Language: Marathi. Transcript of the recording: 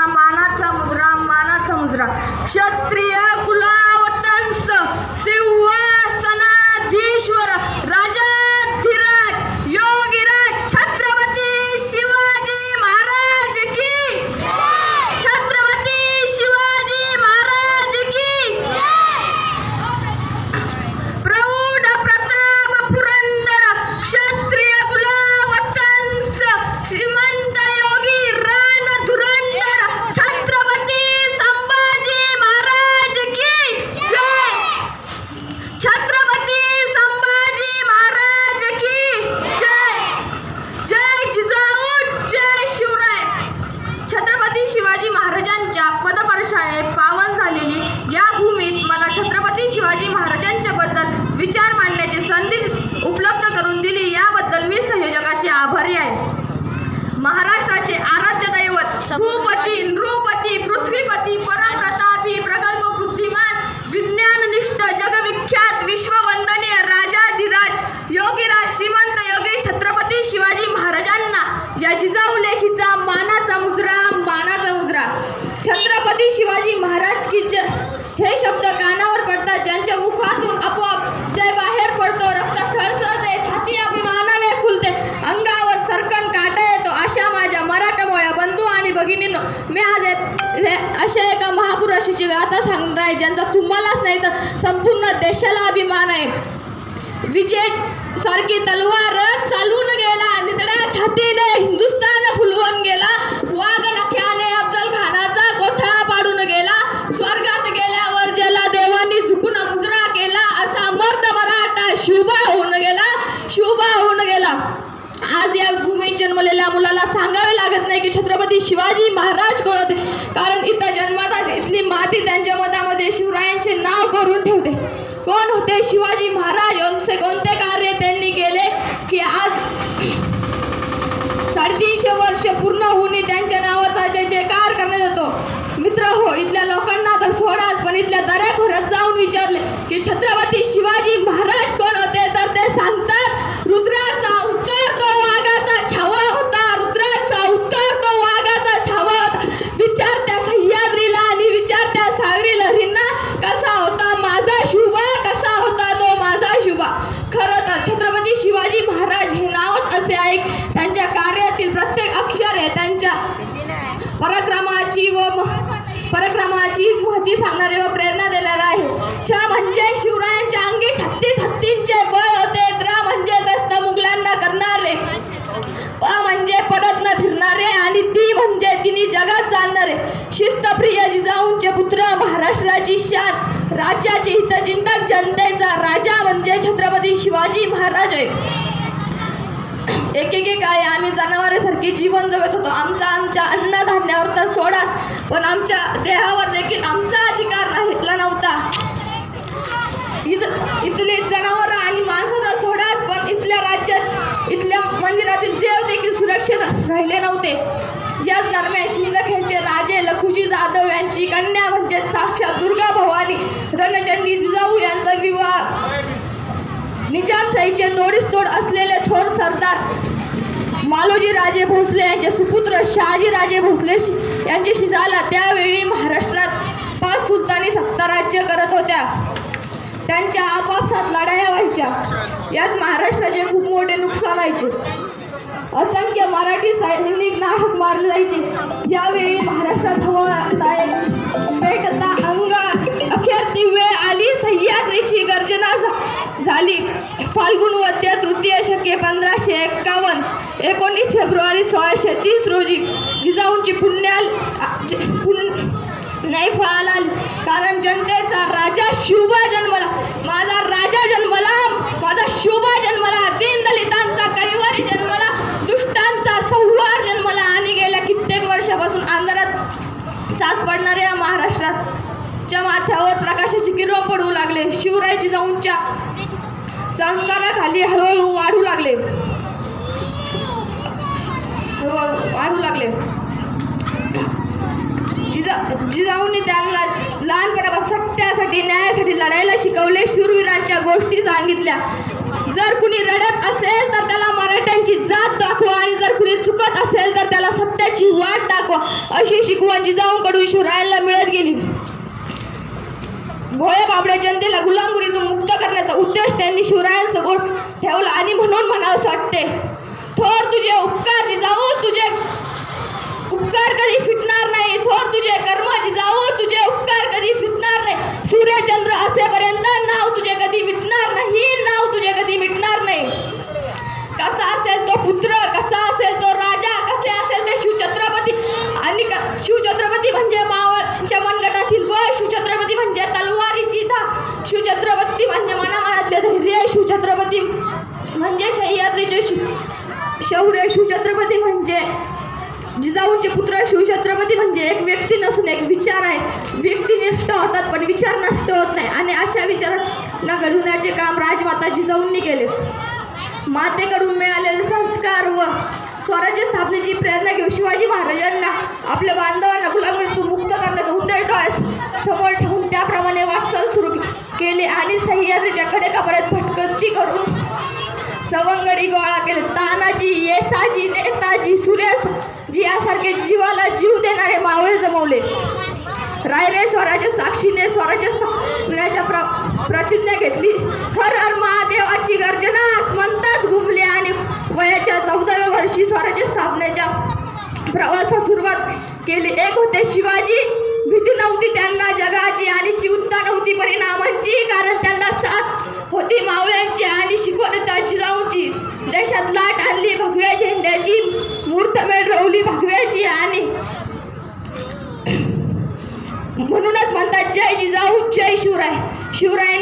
मानाचा मुद्रा, मानाचा मुद्रा. क्षत्रिय कुलावतंस सिंहासनाधीश्वर राजाधिराज योगीराज छत्रपती शिवाजी महाराज की. छत्रपती शिवाजी महाराज की. प्रौढ प्रताप पुरंदर क्षत्रिय कुलावतंस श्रीमंत योगी रान धुरंधर छत्रपती संभाजी महाराज की जय. छत्रपती संभाजी महाराज की जय. जय जिजाऊ जय शिवराय. छत्रपती शिवाजी महाराजांच्या पदस्पर्शाने पावन झालेली या भूमीत मला छत्रपती शिवाजी महाराजांच्या बद्दल विचार मांडण्याची संधी उपलब्ध करून दिली, याबद्दल मी संयोजकाचे आभारी आहे. महाराष्ट्राचे आराध्य दैवत भूपती नृपती पृथ्वीपती परमप्रतापी प्रगल्भ बुद्धिमान विज्ञाननिष्ठ जगविख्यात विश्ववंदनीय राजाधिराज योगीराज श्रीमंत योगी छत्रपती शिवाजी महाराजांना या जिजाऊ लेखीचा मानाचा मुद्रा, मानाचा मुद्रा. छत्रपती शिवाजी महाराज की जय हे शब्द कानावर पडतात, ज्यांच्या मुखातून आपोआप जय बाहेर पडतो. रक्त सळसळते, छाती अभिमानाने फुलते, अंगावर सरकन काटा येतो. अशा माझ्या मराठमोळ्या बंधू आणि भगिनींनो, मी आज अशा एका महापुरुषाची गाथा सांगणार आहे, ज्यांचा तुम्हालाच नाही तर संपूर्ण देशाला अभिमान आहे. विजय सारखी तलवार चालून गेला, नितड्या छातीने हिंदुस्थान फुलवून गेला. वाघ नख्याने अफजल खानाचा कोथळा पाडून गेला. स्वर्गात गेल्यावर ज्याला देवानी झुकून मुजरा केला, असा मर्द मराठा शुभा होऊन गेला, शुभा होऊन गेला. आज या भूमीत जन्मलेल्या मुलाला सांगावे लागत नाही की छत्रपती शिवाजी महाराज कोण होते, कारण इथं जन्मातच इथली माती त्यांच्या मतामध्ये शिवरायांचे नाव करून ठेवते. कोण होते शिवाजी महाराज, यांचे कोणते कार्य त्यांनी केले की आज 350 वर्ष पूर्ण होऊन त्यांच्या नावाचा जय जयकार करण्यात येतो. मित्र हो, इथल्या लोकांना तर सोडाच, पण इथल्या दऱ्याखोऱ्यात जाऊन विचारले की छत्रपती शिवाजी महाराज कोण होते, तर ते सांगतात रुद्राचा उत्तर तो वाघाचा छावा होता, रुद्राचा उत्तर तो वाघाचा छावा होता. विचार त्या सह्याद्रीला आणि विचार त्या सागरी लहरींना, कसा होता माझा शुभा, कसा होता तो माझा शुभा. खरं तर छत्रपती शिवाजी महाराज हे नावच असे आहे, त्यांच्या कार्यातील प्रत्येक अक्षर आहे त्यांच्या पराक्रमाची महती सांगणारे व प्रेरणा देणारे आहे. छ म्हणजे शिवरायांच्या अंगी 36 हत्तींचे बळ होते. त्र म्हणजे त्रस्त मुघलांना करणारे. प म्हणजे परत न फिरणारे आणि ती म्हणजे तिन्ही जगात जाणणारे. शिस्तप्रिय जिजाऊंचे पुत्र, महाराष्ट्राची शान, राज्याचे हितचिंतक, जनतेचा राजा म्हणजे छत्रपती शिवाजी महाराज आहे. एकेके काळी आम्ही जनावरांसारखे जीवन जगत होतो. आमच्या अन्नधान्यावर तर सोडा, पण आमच्या देहावर देखील आमचा अधिकार घेतला नव्हता. इथले जनावर आणि माणसाचा सोडाच, पण इथल्या राज्यात इथल्या मंदिरातील देव देखील सुरक्षित राहिले नव्हते. याच दरम्यान शिंदखेडचे राजे लखुजी जाधव यांची कन्या म्हणजे साक्षात दुर्गा भवानी रणचंडी जिजाऊ यांचा विवाह निजामशाहीचे तोडीस तोड असलेले थोर सरदार मालोजी राजे भोसले यांचे सुपुत्र शहाजी राजे भोसले यांच्याशी झाला. त्यावेळी महाराष्ट्रात 5 सुलतानी सत्ता राज्य करत होत्या. त्यांच्या आपापसात लढाया व्हायच्या. यात महाराष्ट्राचे खूप मोठे नुकसान व्हायचे. असंख्य मराठी सैनिक नाहक मारले जायचे. यावेळी महाराष्ट्रात हवा पेटता अंगात अखेर ती वेळ आली. सह्याद्रीची गर्जना झाली. फाल्गुन वद्य तृतीय शके 1551. 19 फेब्रुवारी 1630 रोजी जिजाऊंची नाही फळाला आली, कारण जनतेचा राजा शुभा जन्मला. माझा राजा जन्मला, माझा शुभा जन्मला. दीनदलितांचा कैवारी जन्मला, दुष्टांचा संहार जन्मला. आणि गेल्या कित्येक वर्षापासून अंधारात साथ पडणाऱ्या महाराष्ट्राच्या माथ्यावर प्रकाशाची किरण पडू लागले. शिवराय जिजाऊंच्या संस्काराखाली हळूहळू वाढू लागले. जिजाऊंनी त्यांना लहानपणापासून सत्यासाठी, न्यायासाठी लढायला शिकवले. शूरवीरांच्या गोष्टी सांगितल्या. जर कुणी रडत असेल तर त्याला मराठ्यांची जात दाखवा आणि जर कुणी चुकत असेल तर त्याला सत्याची वाट दाखवा, अशी शिकवण जिजाऊंकडून शिवरायांना मिळत गेली. भोळे बाबड्या जनतेला गुलामगिरीतून मुक्त करण्याचा उद्देश त्यांनी शिवरायांसमोर ठेवला आणि म्हणून म्हणावंसं वाटते, थोर तुझे उपकार जिजाऊ, तुझे उपकार कधी फिटणार नाही. थोर तुझे कर्म जिजाऊ, तुझे उपकार कधी फिटणार नाही. सूर्यचंद्र असेपर्यंत नाव तुझे कधी मिटणार नाही, नाव तुझे कधी मिटणार नाही. कसा असेल तो पुत्र, कसा असेल तो राजा, कसे असेल ते शिवछत्रपती. आणि शिवछत्रपती म्हणजे मावळच्या मनगटातील बळ, शिवछत्रपती म्हणजे तलवारीची धार, शिवछत्रपती म्हणजे मनामनातले धैर्य, शिवछत्रपती म्हणजे सह्याद्रीचे शौर्य, शिवछत्रपती म्हणजे जिजाऊंचे पुत्र. शिवछत्रपती म्हणजे एक व्यक्ती नसून एक विचार आहे. व्यक्ती नष्ट होतात पण विचार नष्ट होत नाही आणि अशा विचारांना घडवण्याचे काम राजमाता जिजाऊंनी केले. मातेकडून मिळालेले संस्कार व स्वराज्य स्थापनेची प्रेरणा घेऊन शिवाजी महाराजांना आपल्या बांधवांना गुलामीतून मुक्त करण्याचा उद्देश समोर ठेवून त्याप्रमाणे वाटचाल सुरू केली आणि सह्याद्रीच्या कडेकापर्यंत भटकंती करून सवंगडी गोळा केले. तानाजी, येसाजी, नेताजी, सुरेशजी यासारखे जीवाला जीव देणारे मावळे जमवले. रायरे स्वराज्य साक्षीने स्वराज्य स्थापनेच्या प्रतिज्ञा घेतली. हर हर महादेवाची गर्जना आसमंतात घुमले आणि वयाच्या 14व्या वर्षी स्वराज्य स्थापनेच्या प्रवासात सुरुवात केली. एक होते शिवाजी, भीती नव्हती त्यांना जगाची आणि चिंता नव्हती परिणामांची, कारण त्यांना साथ होती मावळ्यांची आणि शिकवणीचा जिजाऊंची. देशात लाट आणली भगव्या झेंड्याची, मुहूर्तमेढ रवली भगव्याची आणि म्हणूनच म्हणतात जय जिजाऊ जय शिवराय. शिवरायांनी